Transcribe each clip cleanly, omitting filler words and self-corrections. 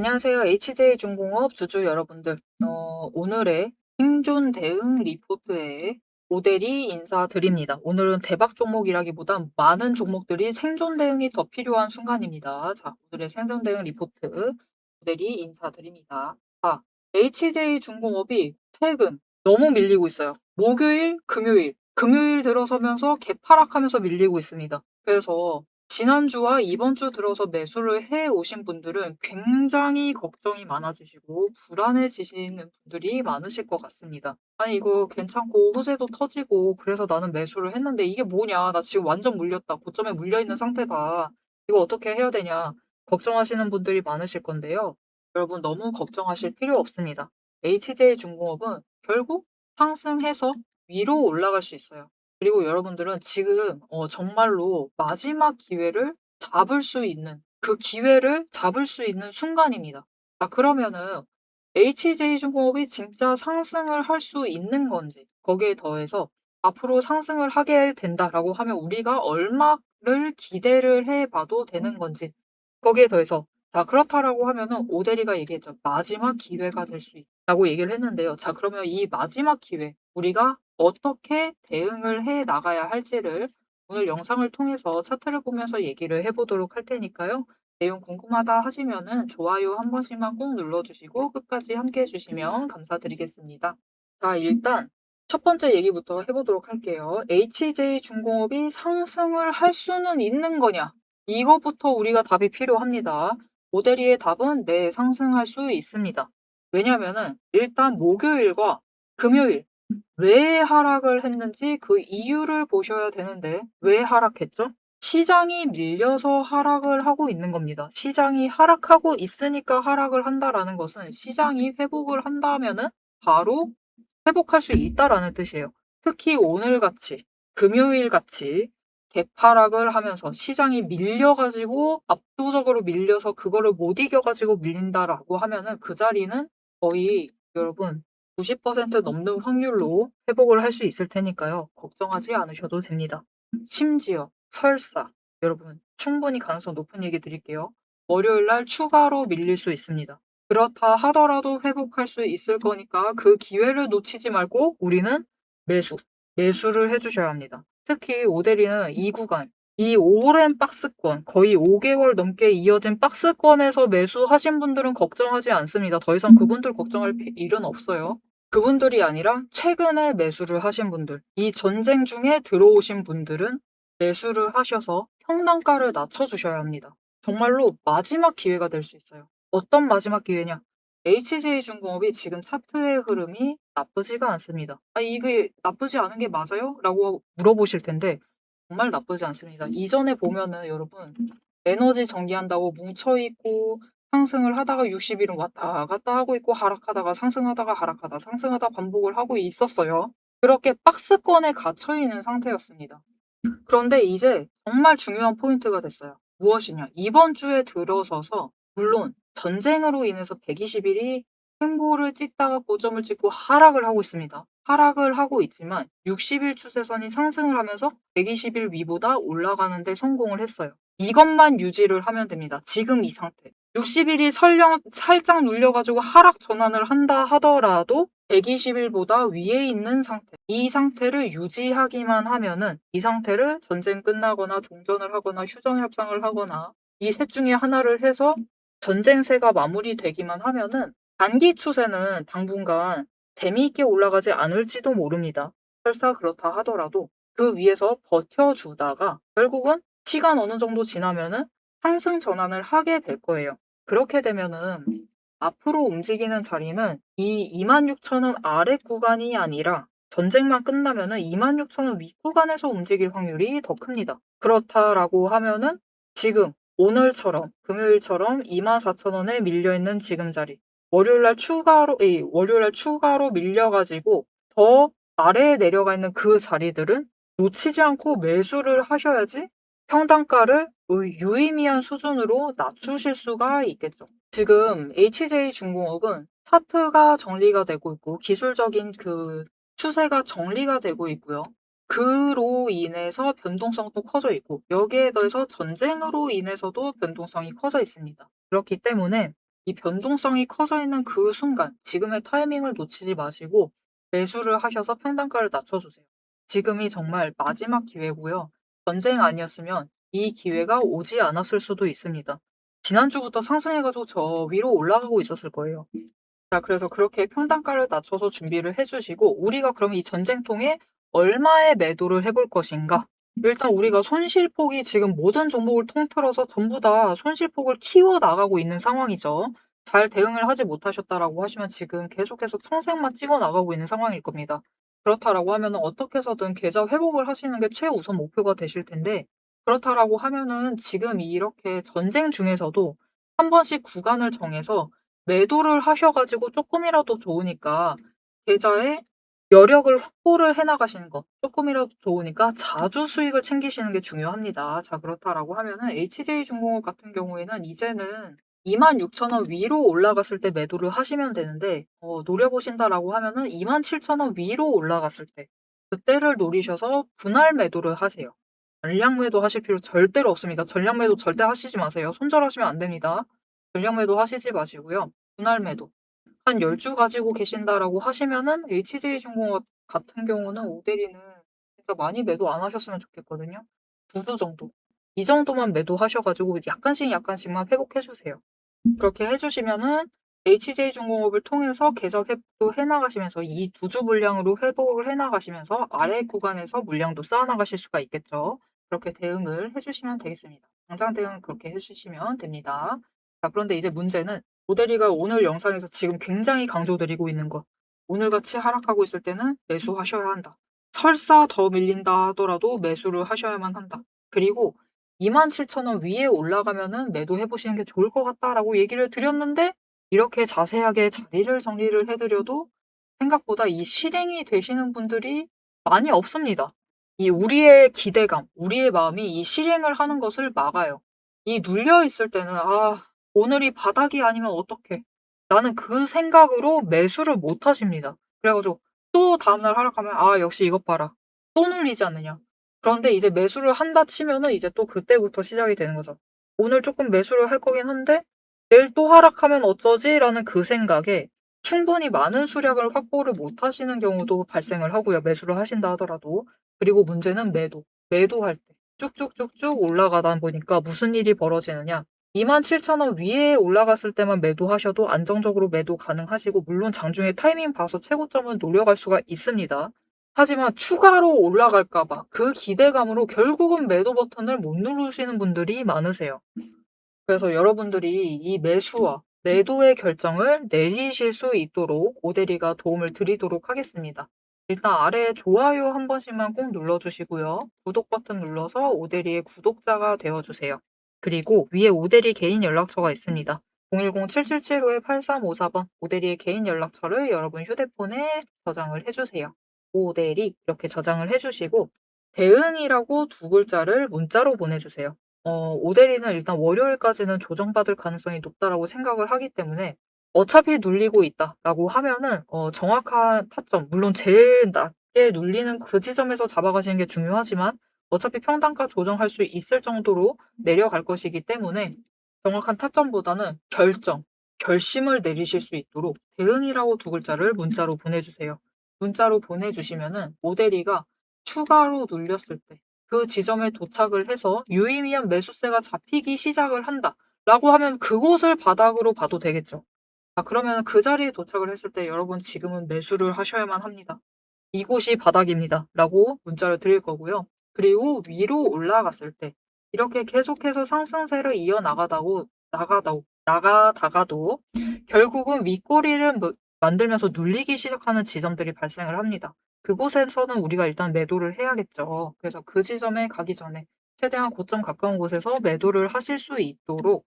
안녕하세요. HJ중공업 주주 여러분들. 오늘의 생존 대응 리포트에 모델이 인사드립니다. 오늘은 대박 종목이라기보다 많은 종목들이 생존 대응이 더 필요한 순간입니다. 자, 오늘의 생존 대응 리포트 모델이 인사드립니다. 자, HJ중공업이 최근 너무 밀리고 있어요. 목요일, 금요일 들어서면서 개파락하면서 밀리고 있습니다. 그래서 지난주와 이번 주 들어서 매수를 해 오신 분들은 굉장히 걱정이 많아지시고 불안해지시는 분들이 많으실 것 같습니다. 아니, 이거 괜찮고 호재도 터지고 그래서 나는 매수를 했는데 이게 뭐냐? 나 지금 완전 물렸다. 고점에 물려있는 상태다. 이거 어떻게 해야 되냐? 걱정하시는 분들이 많으실 건데요. 여러분 너무 걱정하실 필요 없습니다. HJ중공업은 결국 상승해서 위로 올라갈 수 있어요. 그리고 여러분들은 지금 정말로 마지막 기회를 잡을 수 있는 그 기회를 잡을 수 있는 순간입니다. 자, 그러면은 HJ중공업이 진짜 상승을 할 수 있는 건지 거기에 더해서 앞으로 상승을 하게 된다라고 하면 우리가 얼마를 기대를 해봐도 되는 건지 거기에 더해서 자, 그렇다라고 하면은 오대리가 얘기했죠. 마지막 기회가 될 수 있다고 얘기를 했는데요. 자, 그러면 이 마지막 기회 우리가 어떻게 대응을 해 나가야 할지를 오늘 영상을 통해서 차트를 보면서 얘기를 해보도록 할 테니까요. 내용 궁금하다 하시면은 좋아요 한 번씩만 꼭 눌러주시고 끝까지 함께 해주시면 감사드리겠습니다. 자, 일단 첫 번째 얘기부터 해보도록 할게요. HJ중공업이 상승을 할 수는 있는 거냐? 이거부터 우리가 답이 필요합니다. 오대리의 답은 네, 상승할 수 있습니다. 왜냐면은 일단 목요일과 금요일 왜 하락을 했는지 그 이유를 보셔야 되는데 왜 하락했죠? 시장이 밀려서 하락을 하고 있는 겁니다. 시장이 하락하고 있으니까 하락을 한다라는 것은 시장이 회복을 한다면은 바로 회복할 수 있다라는 뜻이에요. 특히 오늘같이 금요일같이 개파락을 하면서 시장이 밀려가지고 압도적으로 밀려서 그거를 못 이겨가지고 밀린다라고 하면은 그 자리는 거의 여러분 90% 넘는 확률로 회복을 할 수 있을 테니까요. 걱정하지 않으셔도 됩니다. 심지어 설사 여러분 충분히 가능성 높은 얘기 드릴게요. 월요일 날 추가로 밀릴 수 있습니다. 그렇다 하더라도 회복할 수 있을 거니까 그 기회를 놓치지 말고 우리는 매수를 해주셔야 합니다. 특히 오데리는 이 구간, 이 오랜 박스권, 거의 5개월 넘게 이어진 박스권에서 매수하신 분들은 걱정하지 않습니다. 더 이상 그분들 걱정할 일은 없어요. 그분들이 아니라 최근에 매수를 하신 분들, 이 전쟁 중에 들어오신 분들은 매수를 하셔서 평단가를 낮춰주셔야 합니다. 정말로 마지막 기회가 될 수 있어요. 어떤 마지막 기회냐? HJ중공업이 지금 차트의 흐름이 나쁘지가 않습니다. 아, 이게 나쁘지 않은 게 맞아요? 라고 물어보실 텐데 정말 나쁘지 않습니다. 이전에 보면은 여러분 에너지 정리한다고 뭉쳐있고 상승을 하다가 60일은 왔다 갔다 하고 있고 하락하다가 상승하다가 하락하다 상승하다 반복을 하고 있었어요. 그렇게 박스권에 갇혀 있는 상태였습니다. 그런데 이제 정말 중요한 포인트가 됐어요. 무엇이냐? 이번 주에 들어서서 물론 전쟁으로 인해서 120일이 횡보를 찍다가 고점을 찍고 하락을 하고 있습니다. 하락을 하고 있지만 60일 추세선이 상승을 하면서 120일 위보다 올라가는 데 성공을 했어요. 이것만 유지를 하면 됩니다. 지금 이 상태. 60일이 설령 살짝 눌려가지고 하락 전환을 한다 하더라도 120일보다 위에 있는 상태. 이 상태를 유지하기만 하면은 이 상태를 전쟁 끝나거나 종전을 하거나 휴전협상을 하거나 이 셋 중에 하나를 해서 전쟁세가 마무리되기만 하면은 단기 추세는 당분간 재미있게 올라가지 않을지도 모릅니다. 설사 그렇다 하더라도 그 위에서 버텨주다가 결국은 시간 어느 정도 지나면은 상승 전환을 하게 될 거예요. 그렇게 되면은 앞으로 움직이는 자리는 이 26,000원 아래 구간이 아니라 전쟁만 끝나면은 26,000원 윗구간에서 움직일 확률이 더 큽니다. 그렇다라고 하면은 지금 오늘처럼 금요일처럼 24,000원에 밀려있는 지금 자리 월요일날 추가로 밀려가지고 더 아래에 내려가 있는 그 자리들은 놓치지 않고 매수를 하셔야지 평단가를 유의미한 수준으로 낮추실 수가 있겠죠. 지금 HJ중공업은 차트가 정리가 되고 있고 기술적인 그 추세가 정리가 되고 있고요. 그로 인해서 변동성도 커져 있고 여기에 더해서 전쟁으로 인해서도 변동성이 커져 있습니다. 그렇기 때문에 이 변동성이 커져 있는 그 순간 지금의 타이밍을 놓치지 마시고 매수를 하셔서 평단가를 낮춰주세요. 지금이 정말 마지막 기회고요. 전쟁 아니었으면 이 기회가 오지 않았을 수도 있습니다. 지난주부터 상승해가지고 저 위로 올라가고 있었을 거예요. 자, 그래서 그렇게 평단가를 낮춰서 준비를 해주시고 우리가 그럼 이 전쟁통에 얼마의 매도를 해볼 것인가? 일단 우리가 손실폭이 지금 모든 종목을 통틀어서 전부 다 손실폭을 키워 나가고 있는 상황이죠. 잘 대응을 하지 못하셨다라고 하시면 지금 계속해서 청색만 찍어 나가고 있는 상황일 겁니다. 그렇다라고 하면은 어떻게 해서든 계좌 회복을 하시는 게 최우선 목표가 되실 텐데 그렇다라고 하면은 지금 이렇게 전쟁 중에서도 한 번씩 구간을 정해서 매도를 하셔 가지고 쪼끔이라도 좋으니까 계좌에 여력을 확보를 해 나가시는 거 쪼끔이라도 좋으니까 자주 수익을 챙기시는 게 중요합니다. 자, 그렇다라고 하면은 HJ중공업 같은 경우에는 이제는 26,000원 위로 올라갔을 때 매도를 하시면 되는데 노려보신다라고 하면은 27,000원 위로 올라갔을 때 그때를 노리셔서 분할 매도를 하세요. 전량 매도하실 필요 절대로 없습니다. 전량 매도 절대 하시지 마세요. 손절하시면 안 됩니다. 전량 매도 하시지 마시고요. 분할 매도. 한 10주 가지고 계신다라고 하시면은 HJ중공업 같은 경우는 오데리는 진짜 많이 매도 안 하셨으면 좋겠거든요. 2주 정도. 이 정도만 매도하셔 가지고 약간씩 약간씩만 회복해 주세요. 그렇게 해 주시면은 HJ중공업을 통해서 계좌 회복도 해 나가시면서 이 2주 물량으로 회복을 해 나가시면서 아래 구간에서 물량도 쌓아 나가실 수가 있겠죠. 그렇게 대응을 해 주시면 되겠습니다. 당장 대응 그렇게 해 주시면 됩니다. 자, 그런데 이제 문제는 모델이가 오늘 영상에서 지금 굉장히 강조드리고 있는 것. 오늘같이 하락하고 있을 때는 매수하셔야 한다. 설사 더 밀린다 하더라도 매수를 하셔야만 한다. 그리고 27,000원 위에 올라가면은 매도해 보시는 게 좋을 것 같다라고 얘기를 드렸는데 이렇게 자세하게 자리를 정리를 해 드려도 생각보다 이 실행이 되시는 분들이 많이 없습니다. 이 우리의 기대감, 우리의 마음이 이 실행을 하는 것을 막아요. 이 눌려 있을 때는 '아, 오늘이 바닥이 아니면 어떡해.' 라는 그 생각으로 매수를 못 하십니다. 그래 가지고 또 다음날 하락하면 '아, 역시 이것 봐라. 또 눌리지 않느냐.' 그런데 이제 매수를 한다 치면은 이제 또 그때부터 시작이 되는 거죠. '오늘 쪼끔 매수를 할 거긴 한데 내일 또 하락하면 어쩌지?'라는 그 생각에 충분히 많은 수량을 확보를 못 하시는 경우도 발생을 하고요, 매수를 하신다 하더라도. 그리고 문제는 매도. 매도할 때 쭉쭉쭉쭉 올라가다 보니까 무슨 일이 벌어지느냐. 27,000원 위에 올라갔을 때만 매도하셔도 안정적으로 매도 가능하시고 물론 장중에 타이밍 봐서 최고점은 노려갈 수가 있습니다. 하지만 추가로 올라갈까 봐 그 기대감으로 결국은 매도 버튼을 못 누르시는 분들이 많으세요. 그래서 여러분들이 이 매수와 매도의 결정을 내리실 수 있도록 오데리가 도움을 드리도록 하겠습니다. 일단 아래에 좋아요 한 번씩만 꼭 눌러주시고요. 구독 버튼 눌러서 오데리의 구독자가 되어주세요. 그리고 위에 오데리 개인 연락처가 있습니다. 010-7775-8354번 오데리의 개인 연락처를 여러분 휴대폰에 저장을 해주세요. 오데리 이렇게 저장을 해주시고 대응이라고 두 글자를 문자로 보내주세요. 오데리는 일단 월요일까지는 조정받을 가능성이 높다라고 생각을 하기 때문에 어차피 눌리고 있다라고 하면은 정확한 타점, 물론 제일 낮게 눌리는 그 지점에서 잡아가시는 게 중요하지만 어차피 평단가 조정할 수 있을 정도로 내려갈 것이기 때문에 정확한 타점보다는 결심을 내리실 수 있도록 대응이라고 두 글자를 문자로 보내주세요. 문자로 보내주시면은 오데리가 추가로 눌렸을 때 그 지점에 도착을 해서 유의미한 매수세가 잡히기 시작을 한다라고 하면 그곳을 바닥으로 봐도 되겠죠. 자, 그러면 그 자리에 도착을 했을 때 여러분 지금은 매수를 하셔야만 합니다. 이곳이 바닥입니다라고 문자를 드릴 거고요. 그리고 위로 올라갔을 때 이렇게 계속해서 상승세를 나가다가도 결국은 윗꼬리를 만들면서 눌리기 시작하는 지점들이 발생을 합니다. 그곳에서는 우리가 일단 매도를 해야겠죠. 그래서 그 지점에 가기 전에 최대한 고점 가까운 곳에서 매도를 하실 수 있도록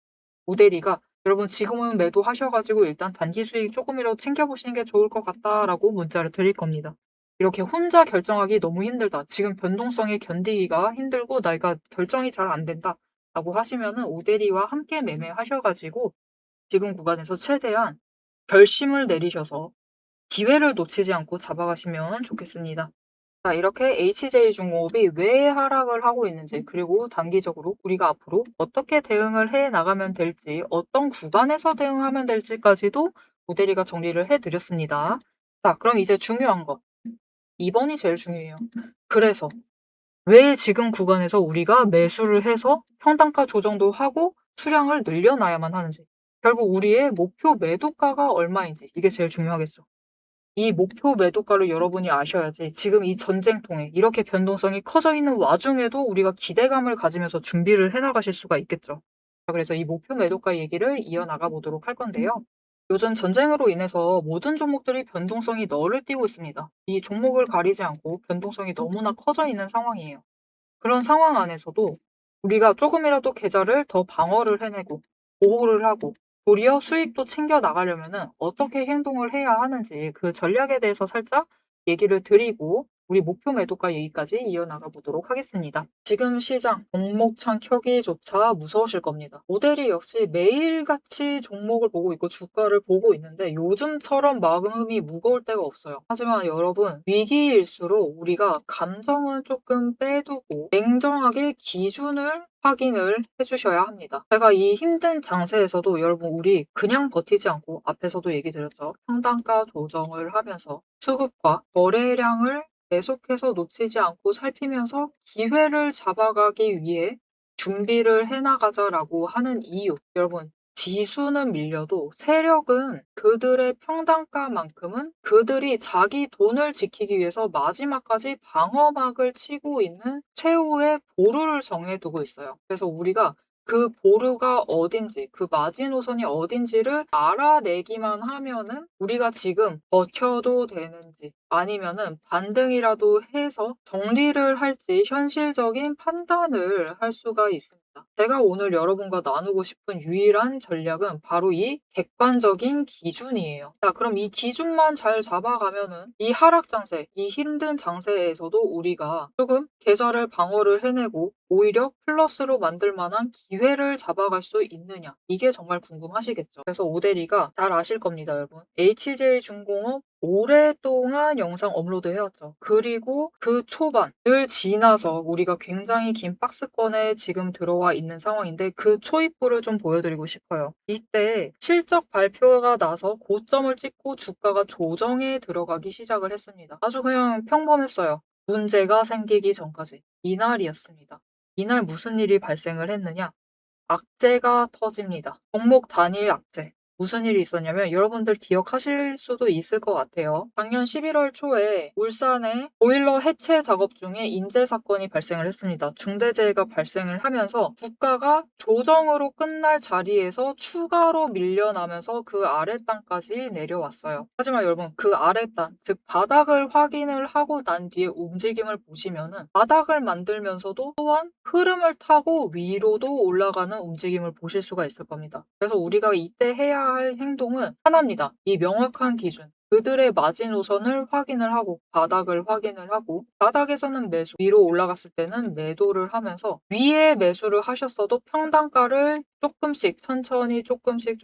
모델이가 여러분 지금은 매도하셔 가지고 일단 단기 수익 조금이라도 챙겨보시는 게 좋을 것 같다라고 문자를 드릴 겁니다. 이렇게 혼자 결정하기 너무 힘들다. 지금 변동성에 견디기가 힘들고 내가 결정이 잘 안 된다. 라고 하시면은 오데리와 함께 매매하셔 가지고 지금 구간에서 최대한 결심을 내리셔서 기회를 놓치지 않고 잡아가시면 좋겠습니다. 자, 이렇게 HJ중공업이 왜 하락을 하고 있는지, 그리고 단기적으로 우리가 앞으로 어떻게 대응을 해 나가면 될지, 어떤 구간에서 대응하면 될지까지도 모델이가 정리를 해드렸습니다. 자, 그럼 이제 중요한 거. 2번이 제일 중요해요. 그래서 왜 지금 구간에서 우리가 매수를 해서 평단가 조정도 하고 수량을 늘려놔야만 하는지. 결국 우리의 목표 매도가가 얼마인지, 이게 제일 중요하겠죠. 이 목표 매도가를 여러분이 아셔야지 지금 이 전쟁통에 이렇게 변동성이 커져 있는 와중에도 우리가 기대감을 가지면서 준비를 해나가실 수가 있겠죠. 자, 그래서 이 목표 매도가 얘기를 이어나가 보도록 할 건데요. 요즘 전쟁으로 인해서 모든 종목들이 변동성이 너를 띄고 있습니다. 이 종목을 가리지 않고 변동성이 너무나 커져 있는 상황이에요. 그런 상황 안에서도 우리가 조금이라도 계좌를 더 방어를 해내고 보호를 하고 도리어 수익도 챙겨 나가려면은 어떻게 행동을 해야 하는지 그 전략에 대해서 살짝 얘기를 드리고 우리 목표 매도가 얘기까지 이어나가 보도록 하겠습니다. 지금 시장 종목창 켜기조차 무서우실 겁니다. 모델이 역시 매일같이 종목을 보고 있고 주가를 보고 있는데 요즘처럼 마음이 무거울 때가 없어요. 하지만 여러분, 위기일수록 우리가 감정은 조금 빼두고 냉정하게 기준을 확인을 해주셔야 합니다. 제가 이 힘든 장세에서도 여러분, 우리 그냥 버티지 않고 앞에서도 얘기 드렸죠. 평단가 조정을 하면서 수급과 거래량을 계속해서 놓치지 않고 살피면서 기회를 잡아가기 위해 준비를 해나가자라고 하는 이유. 여러분, 지수는 밀려도 세력은 그들의 평단가만큼은 그들이 자기 돈을 지키기 위해서 마지막까지 방어막을 치고 있는 최후의 보루를 정해두고 있어요. 그래서 우리가 그 보루가 어딘지, 그 마지노선이 어딘지를 알아내기만 하면은 우리가 지금 버텨도 되는지 아니면은 반등이라도 해서 정리를 할지 현실적인 판단을 할 수가 있습니다. 제가 오늘 여러분과 나누고 싶은 유일한 전략은 바로 이 객관적인 기준이에요. 자, 그럼 이 기준만 잘 잡아가면은 이 하락 장세, 이 힘든 장세에서도 우리가 조금 계좌를 방어를 해내고 오히려 플러스로 만들 만한 기회를 잡아갈 수 있느냐. 이게 정말 궁금하시겠죠. 그래서 오대리가 잘 아실 겁니다, 여러분. HJ중공업 오랫동안 영상 업로드 해왔죠. 그리고 그 초반을 지나서 우리가 굉장히 긴 박스권에 지금 들어와 있는 상황인데 그 초입부를 좀 보여드리고 싶어요. 이때 실적 발표가 나서 고점을 찍고 주가가 조정에 들어가기 시작을 했습니다. 아주 그냥 평범했어요. 문제가 생기기 전까지. 이날이었습니다. 이날 무슨 일이 발생을 했느냐? 악재가 터집니다. 종목 단일 악재. 무슨 일이 있었냐면 여러분들 기억하실 수도 있을 것 같아요. 작년 11월 초에 울산에 보일러 해체 작업 중에 인재 사건이 발생을 했습니다. 중대재해가 발생을 하면서 주가가 조정으로 끝날 자리에서 추가로 밀려나면서 그 아랫단까지 내려왔어요. 하지만 여러분, 그 아랫단, 즉 바닥을 확인을 하고 난 뒤에 움직임을 보시면은 바닥을 만들면서도 또한 흐름을 타고 위로도 올라가는 움직임을 보실 수가 있을 겁니다. 그래서 우리가 이때 해야 할 행동은 하나입니다. 이 명확한 기준. 그들의 마지노선을 확인을 하고 바닥을 확인을 하고 바닥에서는 매수, 위로 올라갔을 때는 매도를 하면서 위에 매수를 하셨어도 평단가를 조금씩 천천히 조금씩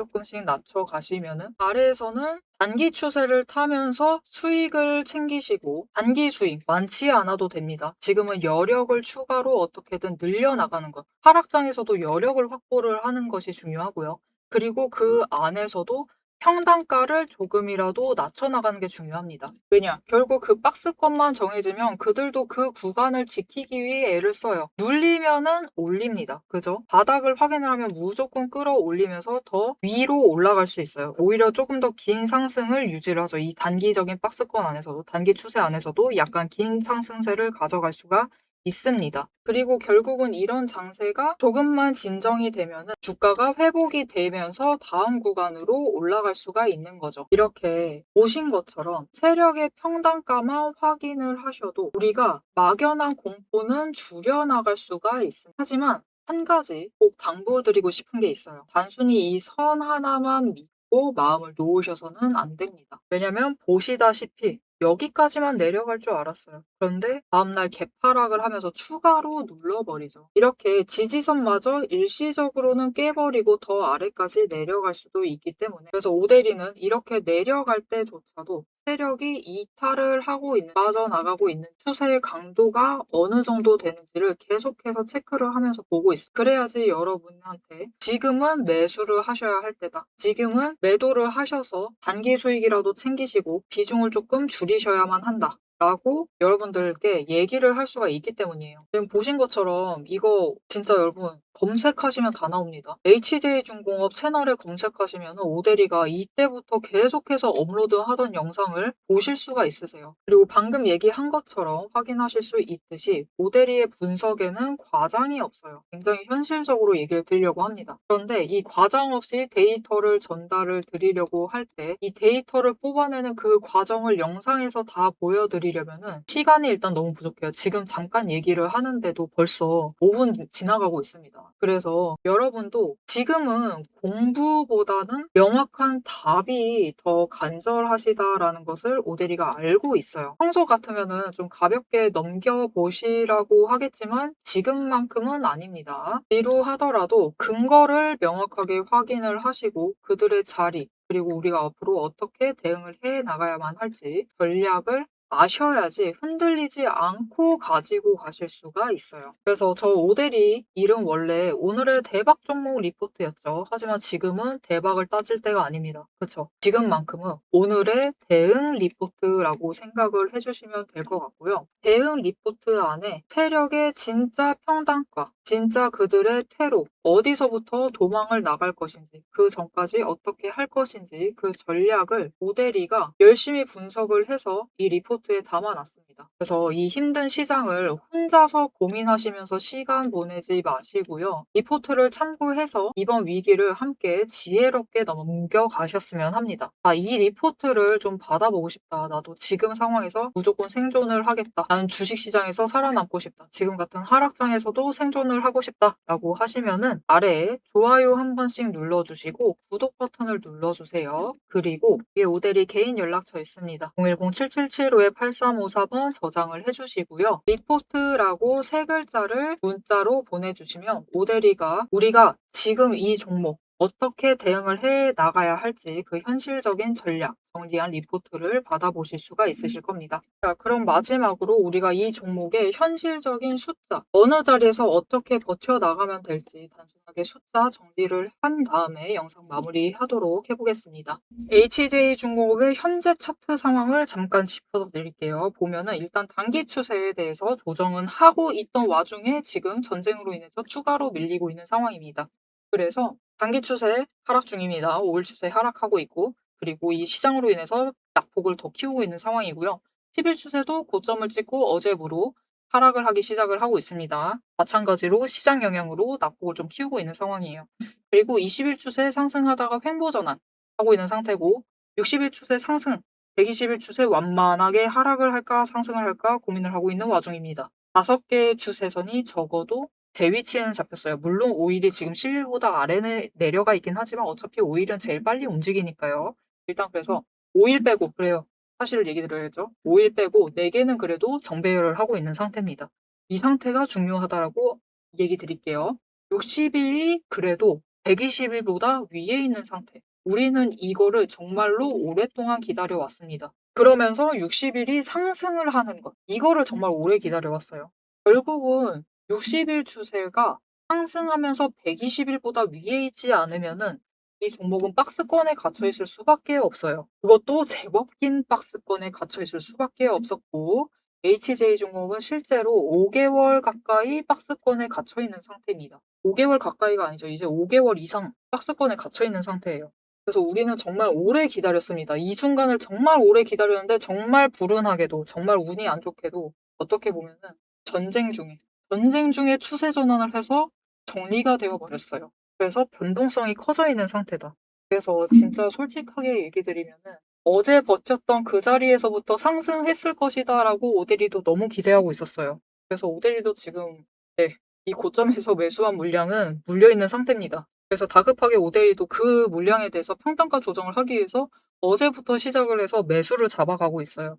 낮춰 가시면은 아래에서는 단기 추세를 타면서 수익을 챙기시고 단기 수익 많지 않아도 됩니다. 지금은 여력을 추가로 어떻게든 늘려나가는 것. 하락장에서도 여력을 확보를 하는 것이 중요하고요. 그리고 그 안에서도 평단가를 조금이라도 낮춰나가는 게 중요합니다. 왜냐? 결국 그 박스권만 정해지면 그들도 그 구간을 지키기 위해 애를 써요. 눌리면은 올립니다. 그죠? 바닥을 확인을 하면 무조건 끌어올리면서 더 위로 올라갈 수 있어요. 오히려 조금 더 긴 상승을 유지를 하죠. 이 단기적인 박스권 안에서도, 단기 추세 안에서도 약간 긴 상승세를 가져갈 수가 있습니다. 그리고 결국은 이런 장세가 조금만 진정이 되면은 주가가 회복이 되면서 다음 구간으로 올라갈 수가 있는 거죠. 이렇게 보신 것처럼 세력의 평단가만 확인을 하셔도 우리가 막연한 공포는 줄여나갈 수가 있습니다. 하지만 한 가지 꼭 당부드리고 싶은 게 있어요. 단순히 이 선 하나만 믿고 마음을 놓으셔서는 안 됩니다. 왜냐면 보시다시피 여기까지만 내려갈 줄 알았어요. 그런데 다음날 개파락을 하면서 추가로 눌러버리죠. 이렇게 지지선마저 일시적으로는 깨버리고 더 아래까지 내려갈 수도 있기 때문에 그래서 오대리는 이렇게 내려갈 때조차도 세력이 이탈을 하고 있는, 빠져나가고 있는 추세의 강도가 어느 정도 되는지를 계속해서 체크를 하면서 보고 있어요. 그래야지 여러분한테 지금은 매수를 하셔야 할 때다. 지금은 매도를 하셔서 단기 수익이라도 챙기시고 비중을 조금 줄이셔야만 한다. 라고 여러분들께 얘기를 할 수가 있기 때문이에요. 지금 보신 것처럼 이거 진짜 여러분 검색하시면 다 나옵니다. HJ중공업 채널에 검색하시면 오대리가 이때부터 계속해서 업로드하던 영상을 보실 수가 있으세요. 그리고 방금 얘기한 것처럼 확인하실 수 있듯이 오대리의 분석에는 과장이 없어요. 굉장히 현실적으로 얘기를 드리려고 합니다. 그런데 이 과장 없이 데이터를 전달을 드리려고 할 때 이 데이터를 뽑아내는 그 과정을 영상에서 다 보여드리려면은 시간이 일단 너무 부족해요. 지금 잠깐 얘기를 하는데도 벌써 5분 지나가고 있습니다. 그래서 여러분도 지금은 공부보다는 명확한 답이 더 간절하시다라는 것을 오대리가 알고 있어요. 평소 같으면은 좀 가볍게 넘겨보시라고 하겠지만 지금만큼은 아닙니다. 지루하더라도 근거를 명확하게 확인을 하시고 그들의 자리, 그리고 우리가 앞으로 어떻게 대응을 해 나가야만 할지 전략을 아셔야지 흔들리지 않고 가지고 가실 수가 있어요. 그래서 저 오대리 이름 원래 오늘의 대박 종목 리포트였죠. 하지만 지금은 대박을 따질 때가 아닙니다. 그쵸? 지금만큼은 오늘의 대응 리포트라고 생각을 해주시면 될 것 같고요. 대응 리포트 안에 세력의 진짜 평단가, 진짜 그들의 퇴로, 어디서부터 도망을 나갈 것인지, 그 전까지 어떻게 할 것인지 그 전략을 오대리가 열심히 분석을 해서 이 리포트에 담아놨습니다. 그래서 이 힘든 시장을 혼자서 고민하시면서 시간 보내지 마시고요. 리포트를 참고해서 이번 위기를 함께 지혜롭게 넘겨가셨으면 합니다. 이 리포트를 좀 받아보고 싶다. 나도 지금 상황에서 무조건 생존을 하겠다. 나는 주식시장에서 살아남고 싶다. 지금 같은 하락장에서도 생존을 하고 싶다. 라고 하시면은 아래에 좋아요 한 번씩 눌러주시고 구독 버튼을 눌러주세요. 그리고 위에 오대리 개인 연락처 있습니다. 010-7755-8354번 저장을 해주시고요. 리포트라고 세 글자를 문자로 보내주시면 오대리가 우리가 지금 이 종목 어떻게 대응을 해 나가야 할지 그 현실적인 전략, 정리한 리포트를 받아보실 수가 있으실 겁니다. 자, 그럼 마지막으로 우리가 이 종목의 현실적인 숫자, 어느 자리에서 어떻게 버텨나가면 될지 단순하게 숫자 정리를 한 다음에 영상 마무리하도록 해보겠습니다. HJ중공업의 현재 차트 상황을 잠깐 짚어서 드릴게요. 보면은 일단 단기 추세에 대해서 조정은 하고 있던 와중에 지금 전쟁으로 인해서 추가로 밀리고 있는 상황입니다. 그래서 단기 추세 하락 중입니다. 5일 추세 하락하고 있고, 그리고 이 시장으로 인해서 낙폭을 더 키우고 있는 상황이고요. 10일 추세도 고점을 찍고 어제부로 하락을 하기 시작을 하고 있습니다. 마찬가지로 시장 영향으로 낙폭을 좀 키우고 있는 상황이에요. 그리고 20일 추세 상승하다가 횡보 전환 하고 있는 상태고, 60일 추세 상승, 120일 추세 완만하게 하락을 할까 상승을 할까 고민을 하고 있는 와중입니다. 5개의 추세선이 적어도 제 위치에는 잡혔어요. 물론 5일이 지금 10일보다 아래에 내려가 있긴 하지만 어차피 5일은 제일 빨리 움직이니까요. 일단 그래서 5일 빼고 그래요. 사실을 얘기 드려야죠. 5일 빼고 4개는 그래도 정배열을 하고 있는 상태입니다. 이 상태가 중요하다라고 얘기 드릴게요. 60일이 그래도 120일보다 위에 있는 상태. 우리는 이거를 정말로 오랫동안 기다려왔습니다. 그러면서 60일이 상승을 하는 것. 이거를 정말 오래 기다려왔어요. 결국은 60일 추세가 상승하면서 120일보다 위에 있지 않으면은 이 종목은 박스권에 갇혀 있을 수밖에 없어요. 그것도 제법 긴 박스권에 갇혀 있을 수밖에 없었고, HJ중공업은 실제로 5개월 가까이 박스권에 갇혀 있는 상태입니다. 5개월 가까이가 아니죠. 이제 5개월 이상 박스권에 갇혀 있는 상태예요. 그래서 우리는 정말 오래 기다렸습니다. 이 순간을 정말 오래 기다렸는데 정말 불운하게도, 정말 운이 안 좋게도 어떻게 보면은 전쟁 중에 추세 전환을 해서 정리가 되어 버렸어요. 그래서 변동성이 커져 있는 상태다. 그래서 진짜 솔직하게 얘기 드리면은 어제 버텼던 그 자리에서부터 상승했을 것이다라고 오데리도 너무 기대하고 있었어요. 그래서 오데리도 지금 네, 이 고점에서 매수한 물량은 물려 있는 상태입니다. 그래서 다급하게 오데리도 그 물량에 대해서 평단가 조정을 하기 위해서 어제부터 시작을 해서 매수를 잡아가고 있어요.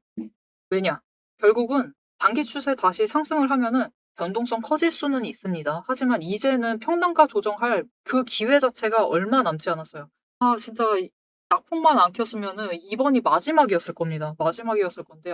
왜냐? 결국은 단기 추세 다시 상승을 하면은 변동성 커질 수는 있습니다. 하지만 이제는 평단가 조정할 그 기회 자체가 얼마 남지 않았어요. 진짜 낙폭만 안 켰으면은 이번이 마지막이었을 겁니다. 마지막이었을 건데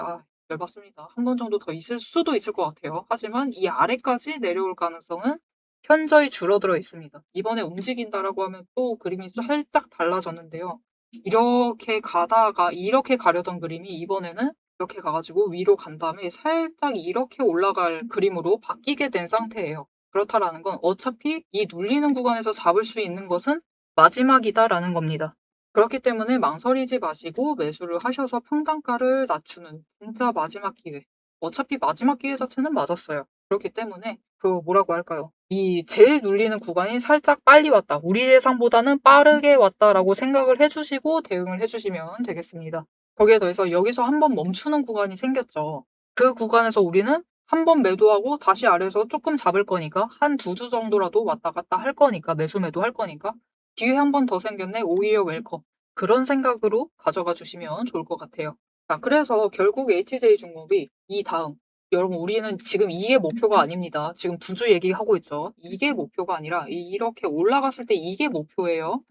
열받습니다. 한 번 정도 더 있을 수도 있을 것 같아요. 하지만 이 아래까지 내려올 가능성은 현저히 줄어들어 있습니다. 이번에 움직인다라고 하면 또 그림이 살짝 달라졌는데요. 이렇게 가다가 이렇게 가려던 그림이 이번에는 이렇게 가 가지고 위로 간 다음에 살짝 이렇게 올라갈 그림으로 바뀌게 된 상태예요. 그렇다라는 건 어차피 이 눌리는 구간에서 잡을 수 있는 것은 마지막이다라는 겁니다. 그렇기 때문에 망설이지 마시고 매수를 하셔서 평단가를 낮추는 진짜 마지막 기회. 어차피 마지막 기회 자체는 맞았어요. 그렇기 때문에 뭐라고 할까요? 이 제일 눌리는 구간이 살짝 빨리 왔다. 우리 예상보다는 빠르게 왔다라고 생각을 해주시고 대응을 해주시면 되겠습니다. 거기에 더해서 여기서 한번 멈추는 구간이 생겼죠. 그 구간에서 우리는 한 번 매도하고 다시 아래에서 조금 잡을 거니까 한 두 주 정도라도 왔다 갔다 할 거니까 매수 매도 할 거니까 기회 한 번 더 생겼네. 오히려 웰컴. 그런 생각으로 가져가 주시면 좋을 것 같아요. 자, 그래서 결국 HJ중공업이 이 다음 여러분 우리는 지금 이게 목표가 아닙니다. 지금 두 주 얘기하고 있죠. 이게 목표가 아니라 이렇게 올라갔을 때 이게 목표예요.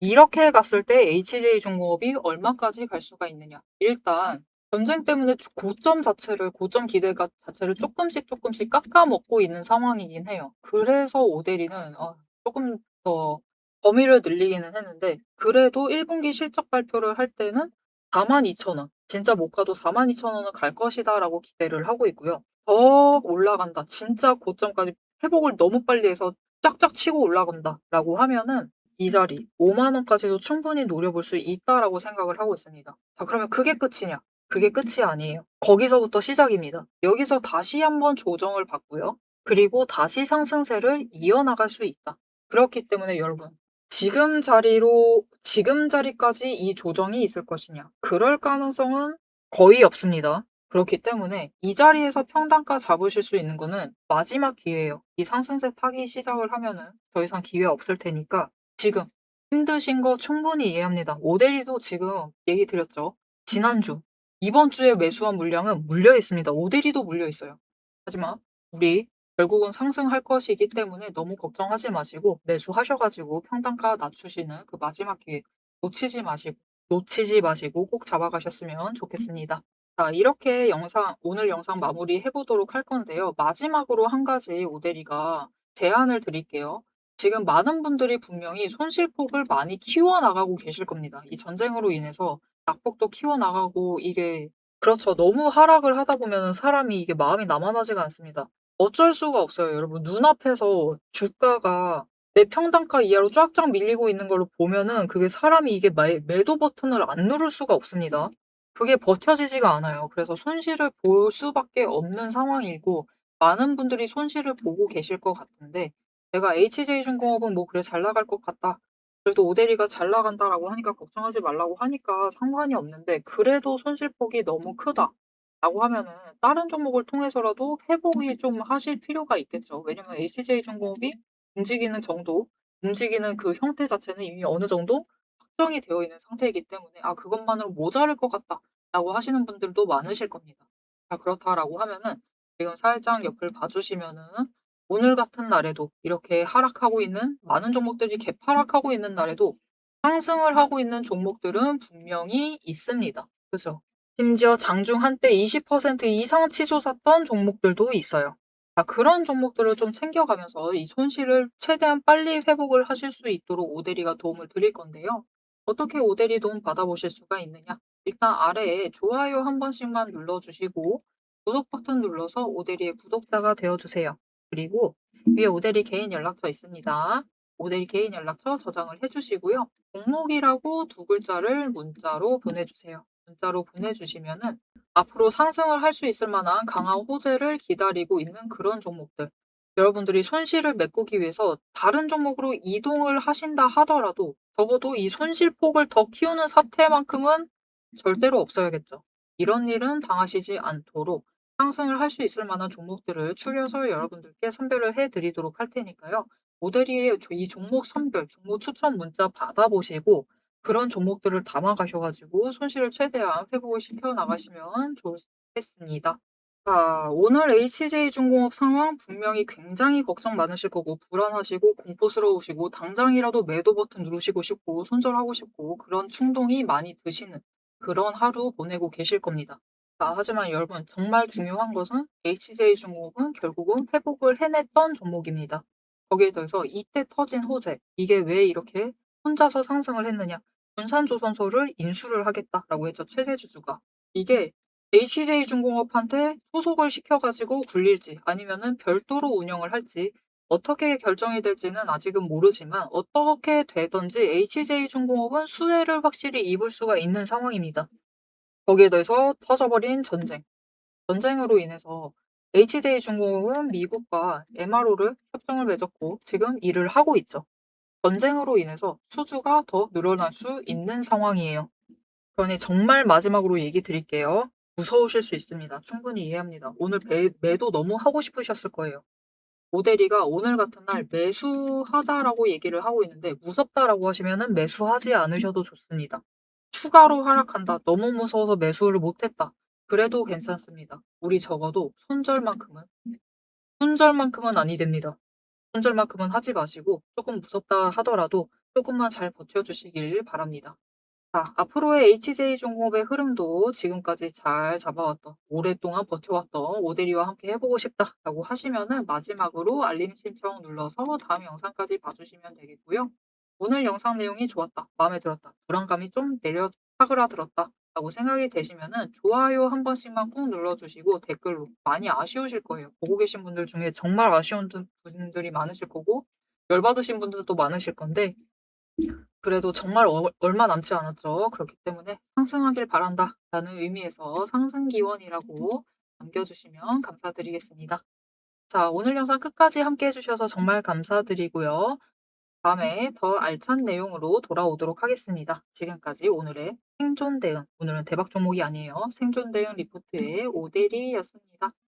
이렇게 갔을 때 HJ중공업이 얼마까지 갈 수가 있느냐. 일단 전쟁 때문에 고점 기대가 자체를 조금씩 깎아먹고 있는 상황이긴 해요. 그래서 오데리는 조금 더 범위를 늘리기는 했는데 그래도 1분기 실적 발표를 할 때는 42,000원, 진짜 못 가도 42,000원을 갈 것이다라고 기대를 하고 있고요. 더 올라간다. 진짜 고점까지 회복을 너무 빨리 해서 쫙쫙 치고 올라간다라고 하면은 이 자리 5만 원까지도 충분히 노려볼 수 있다라고 생각을 하고 있습니다. 자, 그러면 그게 끝이냐? 그게 끝이 아니에요. 거기서부터 시작입니다. 여기서 다시 한번 조정을 받고요. 그리고 다시 상승세를 이어나갈 수 있다. 그렇기 때문에 여러분, 지금 자리까지 이 조정이 있을 것이냐? 그럴 가능성은 거의 없습니다. 그렇기 때문에 이 자리에서 평단가 잡으실 수 있는 거는 마지막 기회예요. 이 상승세 타기 시작을 하면은 더 이상 기회 없을 테니까 지금 힘드신 거 충분히 이해합니다. 오데리도 지금 얘기 드렸죠. 지난주, 이번 주에 매수한 물량은 물려 있습니다. 오데리도 물려 있어요. 하지만 우리 결국은 상승할 것이기 때문에 너무 걱정하지 마시고 매수하셔가지고 평단가 낮추시는 그 마지막 기회 놓치지 마시고 꼭 잡아가셨으면 좋겠습니다. 자, 이렇게 오늘 영상 마무리 해보도록 할 건데요. 마지막으로 한 가지 오데리가 제안을 드릴게요. 지금 많은 분들이 분명히 손실폭을 많이 키워나가고 계실 겁니다. 이 전쟁으로 인해서 낙폭도 키워나가고 이게 그렇죠. 너무 하락을 하다 보면 사람이 이게 마음이 남아나지가 않습니다. 어쩔 수가 없어요. 여러분 눈앞에서 주가가 내 평단가 이하로 쫙쫙 밀리고 있는 걸로 보면은 그게 사람이 이게 매도 버튼을 안 누를 수가 없습니다. 그게 버텨지지가 않아요. 그래서 손실을 볼 수밖에 없는 상황이고 많은 분들이 손실을 보고 계실 것 같은데 내가 HJ중공업은 뭐 그래 잘 나갈 것 같다. 그래도 오데리가 잘 나간다라고 하니까 걱정하지 말라고 하니까 상관이 없는데 그래도 손실폭이 너무 크다. 라고 하면은 다른 종목을 통해서라도 회복이 좀 하실 필요가 있겠죠. 왜냐면 HJ중공업이 움직이는 그 형태 자체는 이미 어느 정도 확정이 되어 있는 상태이기 때문에 그것만으로 모자랄 것 같다라고 하시는 분들도 많으실 겁니다. 자, 그렇다라고 하면은 지금 살짝 옆을 봐주시면은 오늘 같은 날에도 이렇게 하락하고 있는 많은 종목들이 개파락하고 있는 날에도 상승을 하고 있는 종목들은 분명히 있습니다. 그죠? 심지어 장중 한때 20% 이상 치솟았던 종목들도 있어요. 자, 그런 종목들을 좀 챙겨가면서 이 손실을 최대한 빨리 회복을 하실 수 있도록 오데리가 도움을 드릴 건데요. 어떻게 오데리 도움 받아보실 수가 있느냐? 일단 아래에 좋아요 한 번씩만 눌러주시고 구독 버튼 눌러서 오데리의 구독자가 되어주세요. 그리고 위에 오데리 개인 연락처 있습니다. 오데리 개인 연락처 저장을 해주시고요. 종목이라고 두 글자를 문자로 보내주세요. 문자로 보내주시면은 앞으로 상승을 할 수 있을 만한 강한 호재를 기다리고 있는 그런 종목들. 여러분들이 손실을 메꾸기 위해서 다른 종목으로 이동을 하신다 하더라도 적어도 이 손실폭을 더 키우는 사태만큼은 절대로 없어야겠죠. 이런 일은 당하시지 않도록 상승을 할 수 있을 만한 종목들을 추려서 여러분들께 선별을 해드리도록 할 테니까요. 모델이 이 종목 선별, 종목 추천 문자 받아보시고 그런 종목들을 담아 가셔 가지고 손실을 최대한 회복을 시켜 나가시면 좋겠습니다. 오늘 HJ중공업 상황 분명히 굉장히 걱정 많으실 거고 불안하시고 공포스러우시고 당장이라도 매도 버튼 누르시고 싶고 손절하고 싶고 그런 충동이 많이 드시는 그런 하루 보내고 계실 겁니다. 하지만 여러분 정말 중요한 것은 HJ중공업은 결국은 회복을 해냈던 종목입니다. 거기에 더해서 이때 터진 호재, 이게 왜 이렇게 혼자서 상승을 했느냐? 군산조선소를 인수를 하겠다라고 했죠, 최대 주주가. 이게 HJ중공업한테 소속을 시켜가지고 굴릴지 아니면은 별도로 운영을 할지 어떻게 결정이 될지는 아직은 모르지만 어떻게 되든지 HJ중공업은 수혜를 확실히 입을 수가 있는 상황입니다. 거기에 더해서 터져버린 전쟁. 전쟁으로 인해서 HJ중공업은 미국과 MRO를 협정을 맺었고 지금 일을 하고 있죠. 전쟁으로 인해서 수주가 더 늘어날 수 있는 상황이에요. 그러니 정말 마지막으로 얘기 드릴게요. 무서우실 수 있습니다. 충분히 이해합니다. 오늘 매도 너무 하고 싶으셨을 거예요. 오대리가 오늘 같은 날 매수하자라고 얘기를 하고 있는데 무섭다라고 하시면은 매수하지 않으셔도 좋습니다. 추가로 하락한다. 너무 무서워서 매수를 못했다. 그래도 괜찮습니다. 우리 적어도 손절만큼은 아니 됩니다. 손절만큼은 하지 마시고 조금 무섭다 하더라도 조금만 잘 버텨주시길 바랍니다. 앞으로의 HJ중공업의 흐름도 지금까지 잘 잡아왔던, 오랫동안 버텨왔던 오대리와 함께 해보고 싶다라고 하시면은 마지막으로 알림 신청 눌러서 다음 영상까지 봐주시면 되겠고요. 오늘 영상 내용이 좋았다, 마음에 들었다, 불안감이 좀 사그라들었다 라고 생각이 되시면은 좋아요 한 번씩만 꾹 눌러주시고 댓글로 많이 아쉬우실 거예요. 보고 계신 분들 중에 정말 아쉬운 분들이 많으실 거고 열받으신 분들도 많으실 건데 그래도 정말 얼마 남지 않았죠. 그렇기 때문에 상승하길 바란다라는 의미에서 상승 기원이라고 남겨주시면 감사드리겠습니다. 오늘 영상 끝까지 함께 해주셔서 정말 감사드리고요. 다음에 더 알찬 내용으로 돌아오도록 하겠습니다. 지금까지 오늘의 생존 대응, 오늘은 대박 종목이 아니에요. 생존 대응 리포트의 오대리였습니다.